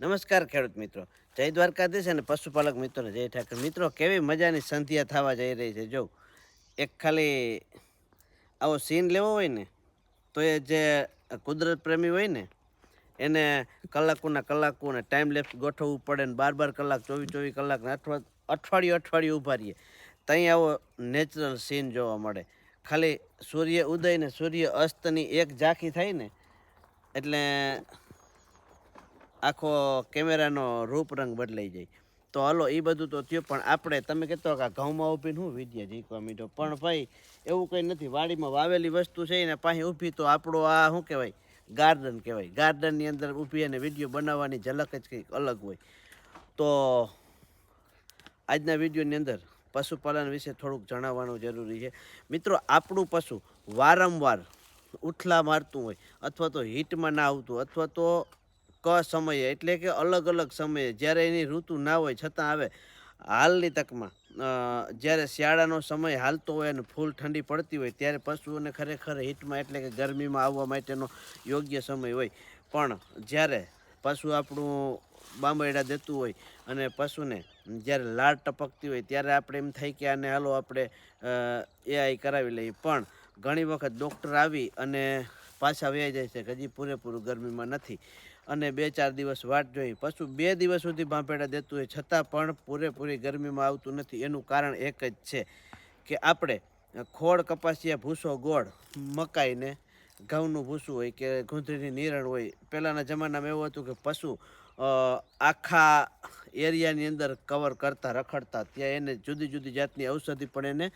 નમસ્કાર ખેડૂત મિત્રો, જય દ્વારકાધીશ અને પશુપાલક મિત્રોને જય ઠાકર. મિત્રો કેવી મજાની સંધ્યા થવા જઈ રહી છે. જો એક ખાલી આવો સીન લેવો હોય ને તો એ જે કુદરત પ્રેમી હોય ને એને કલાકો ને ટાઈમ લેપ્સ ગોઠવવું પડે ને 12 કલાક 24 કલાક ને અઠવાડિયું ઊભા રહીએ ત્યાં આવો નેચરલ સીન જોવા મળે. ખાલી સૂર્ય ઉદય ને સૂર્ય અસ્તની એક ઝાંખી થાય ને એટલે આખો કેમેરાનો રૂપરંગ બદલાઈ જાય. તો હલો એ બધું તો થયું, પણ આપણે તમે કહેતો કે ઘઉંમાં ઊભીને હું વિદ્યા જીકવા મીઠો, પણ ભાઈ એવું કંઈ નથી. વાડીમાં વાવેલી વસ્તુ છે ને પાછી ઊભી તો આપણો આ શું કહેવાય ગાર્ડન કહેવાય. ગાર્ડનની અંદર ઊભી અને વિડીયો બનાવવાની ઝલક જ કંઈક અલગ હોય. તો આજના વિડીયોની અંદર પશુપાલન વિશે થોડુંક જણાવવાનું જરૂરી છે. મિત્રો, આપણું પશુ વારંવાર ઉથલા મારતું હોય અથવા તો હીટમાં ના આવતું અથવા તો સમયે એટલે કે અલગ અલગ સમયે જ્યારે એની ઋતુ ના હોય છતાં આવે. હાલની તકમાં જ્યારે શિયાળાનો સમય હાલતો હોય અને ફૂલ ઠંડી પડતી હોય ત્યારે પશુઓને ખરેખર હીટમાં એટલે કે ગરમીમાં આવવા માટેનો યોગ્ય સમય હોય. પણ જ્યારે પશુ આપણું બાંબરડા દેતું હોય અને પશુને જ્યારે લાળ ટપકતી હોય ત્યારે આપણે એમ થાય કે આને હાલો આપણે એઆઈ કરાવી લઈએ. પણ ઘણી વખત ડૉક્ટર આવી અને પાછા વ્યાઈ જાય છે કે હજી પૂરેપૂરું ગરમીમાં નથી અને 2-4 દિવસ વાટ જોઈ. પશુ 2 દિવસ સુધી બાંભેડા દેતું હોય છતાં પણ પૂરેપૂરી ગરમીમાં આવતું નથી. એનું કારણ એક જ છે કે આપણે ખોળ, કપાસિયા, ભૂસો, ગોળ, મકાઈને ઘઉંનું ભૂસું હોય કે ગુંદરીની નિરણ હોય. પહેલાંના જમાનામાં એવું હતું કે પશુ આખા એરિયાની અંદર કવર કરતા રખડતા, ત્યાં એને જુદી જુદી જાતની ઔષધિ પણ એને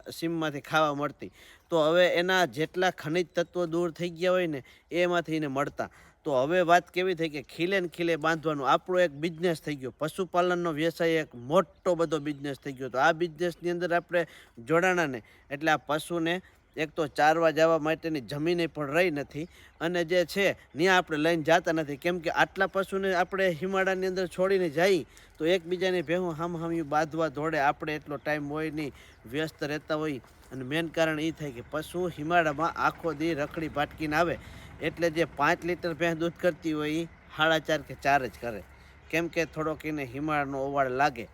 સીમમાંથી ખાવા મળતી. તો હવે એના જેટલા ખનિજ તત્વો દૂર થઈ ગયા હોય ને એમાંથી એને મળતા. તો હવે વાત કેવી થઈ કે ખીલે ને ખીલે બાંધવાનું આપણો એક બિઝનેસ થઈ ગયો. પશુપાલનનો વ્યવસાય એક મોટો બધો બિઝનેસ થઈ ગયો. તો આ બિઝનેસની અંદર આપણે જોડાણા ને એટલે આ પશુને એક તો ચારવા જવા માટેની જમીને પણ રહી નથી અને જે છે ત્યાં આપણે લઈને જતા નથી. કેમ કે આટલા પશુને આપણે હિમાળાની અંદર છોડીને જઈ તો એકબીજાની ભેહું હામહામ્યું બાંધવા દોડે, આપણે એટલો ટાઈમ હોય નહીં, વ્યસ્ત રહેતા હોય. અને મેન કારણ એ થાય કે પશુ હિમાળામાં આખો દી રખડી ભાટકીને આવે એટલે જે 5 લીટર ભેંસ દૂધ કરતી હોય એ 4.5 કે 4 જ કરે. કેમ કે થોડોક એને હિમાળાનો ઓવાળ લાગે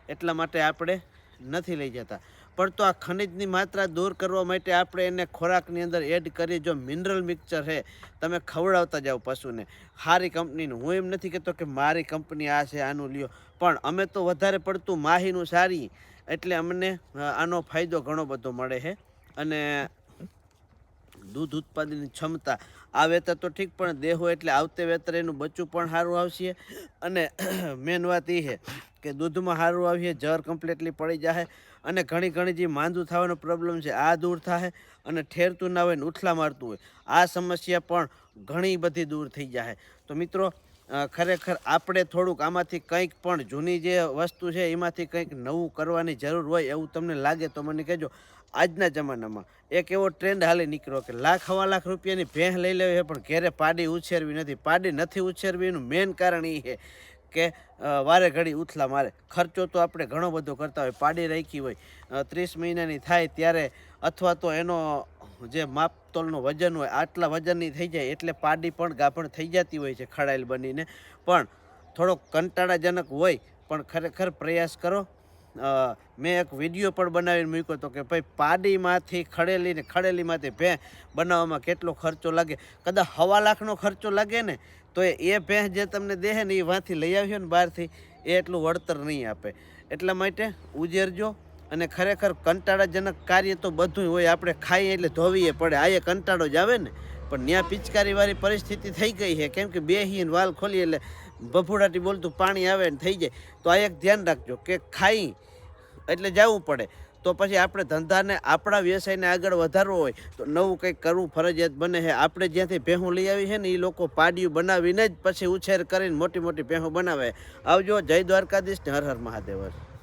એટલા માટે આપણે નથી લઈ જતા. પણ તો આ ખનિજની માત્રા દૂર કરવા માટે આપણે એને ખોરાકની અંદર એડ કરી. જો મિનરલ મિક્સચર છે તમે ખવડાવતા જાઓ પશુને સારી કંપનીનું. હું એમ નથી કહેતો કે મારી કંપની આ છે આનું લ્યો, પણ અમે તો વધારે પડતું માહીનું સારી એટલે અમને આનો ફાયદો ઘણો બધો મળે છે. અને દૂધ ઉત્પાદનની ક્ષમતા આ વેતર તો ઠીક, પણ દેહો એટલે આવતે વેતર એનું બચ્ચું પણ સારું આવશે. અને મેન વાત એ છે કે દૂધમાં સારું આવીએ, જર કમ્પ્લીટલી પડી જાય અને ઘણી જે માંદું થવાનો પ્રોબ્લેમ છે આ દૂર થાય. અને ઠેરતું ના હોય ને ઉથલા મારતું હોય આ સમસ્યા પણ ઘણી બધી દૂર થઈ જાય. તો મિત્રો, ખરેખર આપણે થોડુંક આમાંથી કંઈક પણ જૂની જે વસ્તુ છે એમાંથી કંઈક નવું કરવાની જરૂર હોય એવું તમને લાગે તો મને કહેજો. આજના જમાનામાં એક એવો ટ્રેન્ડ હાલી નીકળ્યો કે 1,00,000 રૂપિયાની ભેંસ લઈ લેવી છે પણ ઘેરે પાડી ઉછેરવી નથી. પાડી નથી ઉછેરવી એનું મેન કારણ એ છે કે વારે ઘડી ઉથલા મારે. ખર્ચો તો આપણે ઘણો બધો કરતા હોય. પાડી રાખી હોય 30 મહિનાની થાય ત્યારે અથવા તો એનો જે માપતોલનું વજન હોય આટલા વજનની થઈ જાય એટલે પાડી પણ ગાભણ થઈ જતી હોય છે ખડાયેલ બનીને. પણ થોડોક કંટાળાજનક હોય પણ ખરેખર પ્રયાસ કરો. મેં એક વિડીયો પણ બનાવીને મૂક્યો હતો કે ભાઈ પાડીમાંથી ખડેલીમાંથી ભેંસ બનાવવામાં કેટલો ખર્ચો લાગે. કદાચ 1,25,00,000નો ખર્ચો લાગે ને તો એ ભેંસ જે તમને દેહે ને એ વાંથી લઈ આવ્યો ને બહારથી એ એટલું વળતર નહીં આપે. એટલા માટે ઉજેરજો. અને ખરેખર કંટાળાજનક કાર્ય તો બધું હોય. આપણે ખાઈએ એટલે ધોવીએ પડે, આ એ કંટાળો જ આવે ને. પણ ત્યાં પિચકારીવાળી પરિસ્થિતિ થઈ ગઈ છે કેમ કે બેહીને વાલ ખોલી એટલે ભભૂડાટી બોલતું પાણી આવે ને થઈ જાય. તો આ એક ધ્યાન રાખજો કે ખાઈ એટલે જવું પડે. તો પછી આપણે ધંધાને આપણા વ્યવસાયને આગળ વધારવો હોય તો નવું કંઈક કરવું ફરજિયાત બને છે. આપણે જ્યાંથી ભેહું લઈ આવી છે ને એ લોકો પાડિયું બનાવીને જ પછી ઉછેર કરીને મોટી મોટી ભેહું બનાવે. આવજો. જય દ્વારકાધીશ ને હર હર મહાદેવ.